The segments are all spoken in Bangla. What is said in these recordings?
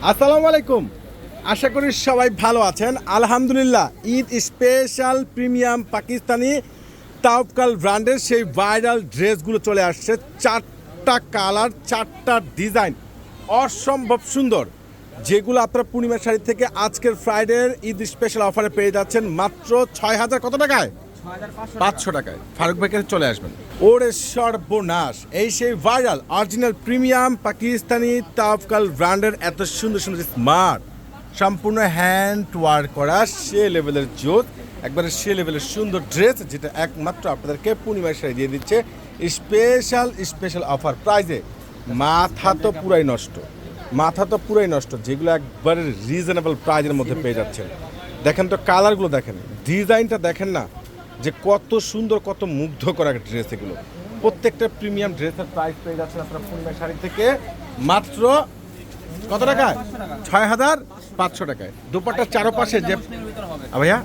আসসালামু আলাইকুম। আশা করি সবাই ভালো আছেন। আলহামদুলিল্লাহ, ঈদ স্পেশাল প্রিমিয়াম পাকিস্তানি তাওয়াক্কাল ব্র্যান্ডের সেই ভাইরাল ড্রেসগুলো চলে আসছে। 4টা কালার, 4টা ডিজাইন, অসম্ভব সুন্দর, যেগুলো আপনারা পূর্ণিমা শাড়ি থেকে আজকের ফ্রাইডের ঈদ স্পেশাল অফারে পেয়ে যাচ্ছেন মাত্র 6,000 কত টাকায়? 500 টাকায়। ফারুক ভাইকে চলে আসবেন। ওরে সর্বনাশ, এই সেই ভাইরাল অরিজিনাল প্রিমিয়াম পাকিস্তানি তাওয়াক্কাল ব্র্যান্ডের এত সুন্দর সুন্দর স্মার্ট সম্পূর্ণ হ্যান্ড ওয়ার্ক করা সে লেভেলের জোত, একবারে সে লেভেলের সুন্দর ড্রেস, যেটা একমাত্র আপনাদেরকে পূর্ণিমার শাড়ি দিয়ে দিচ্ছে স্পেশাল স্পেশাল অফার প্রাইজে। মাথা তো পুরাই নষ্ট, মাথা তো পুরাই নষ্ট, যেগুলো একবারে রিজনেবল প্রাইজের মধ্যে পেয়ে যাচ্ছেন। দেখেন তো কালারগুলো, দেখেন ডিজাইনটা, দেখেন না যে কত সুন্দর, কত মুগ্ধ করা ড্রেস এগুলো। প্রত্যেকটা প্রিমিয়াম ড্রেসের প্রাইস পেয়ে যাচ্ছেন আপনারা পূর্ণিমা শাড়ি থেকে মাত্র কত টাকায়? 6,500 টাকায়। দুপাট্টার চারপাশে যে ভাইয়া,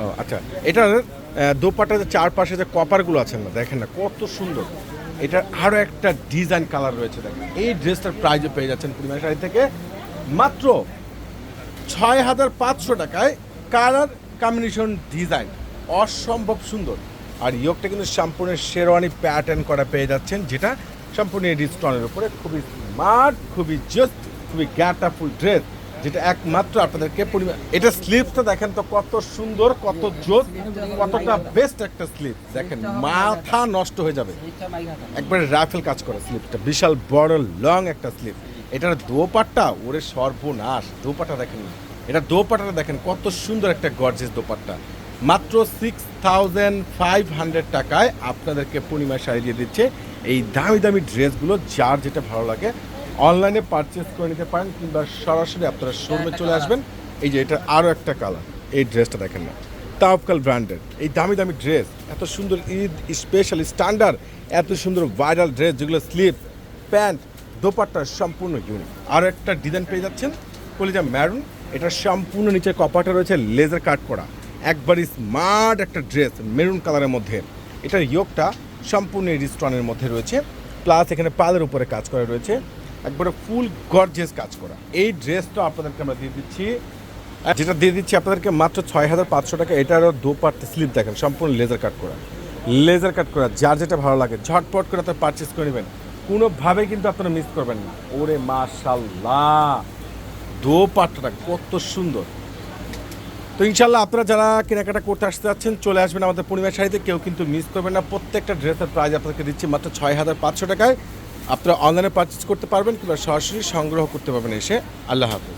ও আচ্ছা, এটার দুপাট্টার যে চারপাশে যে কপারগুলো আছেন না, দেখেন না কত সুন্দর। এটার আরও একটা ডিজাইন কালার রয়েছে, দেখেন। এই ড্রেসটার প্রাইসও পেয়ে যাচ্ছেন পূর্ণিমা শাড়ি থেকে মাত্র 6,500 টাকায়। কালার কম্বিনেশন ডিজাইন অসম্ভব সুন্দর। আর ইয়োগটা কিন্তু সম্পূর্ণ শেরওয়ানি প্যাটার্ন করা পেয়ে যাচ্ছেন, যেটা সম্পূর্ণ স্টোনের উপরে খুবই স্মার্ট, খুবই জাস্ট, খুবই গ্যাটাফুল ড্রেস, যেটা একমাত্র আপনাদেরকে এটা স্লিপসটা দেখেন তো কত সুন্দর, কত জোস, কতটা বেস্ট একটা স্লিপ। দেখেন মাথা নষ্ট হয়ে যাবে, একবারে রাইফেল কাজ করা স্লিপটা, বিশাল বড় লং একটা স্লিপ। এটার দোপাট্টা ওরে সর্বনাশ, দোপাট্টা দেখেন না, এটা দোপাট্টাটা দেখেন কত সুন্দর একটা গর্জিয়াস দোপাট্টা। মাত্র 6,500 টাকায় আপনাদেরকে পূর্ণিমা শাড়ি দিয়ে দিচ্ছে এই দামি দামি ড্রেসগুলো। যার যেটা ভালো লাগে অনলাইনে পারচেস করে নিতে পারেন, কিংবা সরাসরি আপনারা শোরুমে চলে আসবেন। এই যে এটা আরও একটা কালার, এই ড্রেসটা দেখেন না, তাওয়াক্কাল ব্র্যান্ডের এই দামি দামি ড্রেস, এত সুন্দর ঈদ স্পেশাল স্ট্যান্ডার্ড, এত সুন্দর ভাইরাল ড্রেস, যেগুলো স্লিপ, প্যান্ট, দোপাট্টা সম্পূর্ণ ইউনিক। আরও একটা ডিজাইন পেয়ে যাচ্ছেন কলিজা ম্যারুন। এটা সম্পূর্ণ নিচে কপারটা রয়েছে লেজার কাট করা, একবারই স্মার্ট একটা ড্রেস মেরুন কালারের মধ্যে। এটার ইয়োগটা সম্পূর্ণ রিস্টনের মধ্যে রয়েছে, প্লাস এখানে পালের উপরে কাজ করা রয়েছে, একবারে ফুল গর্জিয়াস কাজ করা। এই ড্রেসটা আপনাদেরকে আমরা দিয়ে দিচ্ছি, যেটা দিয়ে দিচ্ছি আপনাদেরকে মাত্র 6,500 টাকা। এটারও দোপাট্টা স্লিপ দেখেন সম্পূর্ণ লেজার কাট করা, লেজার কাট করা। যার যেটা ভালো লাগে ঝটপট করে আপনারা পারচেস করে নেবেন, কোনোভাবে কিন্তু আপনারা মিস করবেন না। ওরে মাশাল্লাহ, দোপাট্টাটা কত সুন্দর। তো ইনশাল্লাহ আপনারা যারা কেনাকাটা করতে আসতে যাচ্ছেন চলে আসবেন আমাদের পূর্ণিমা শাড়িতে, কেউ কিন্তু মিস করবেন না। প্রত্যেকটা ড্রেসের প্রাইস আপনাদেরকে দিচ্ছি মাত্র 6,500 টাকায়। আপনারা অনলাইনে পারচেস করতে পারবেন, কিংবা সরাসরি সংগ্রহ করতে পারবেন এসে। আল্লাহ হাফেজ।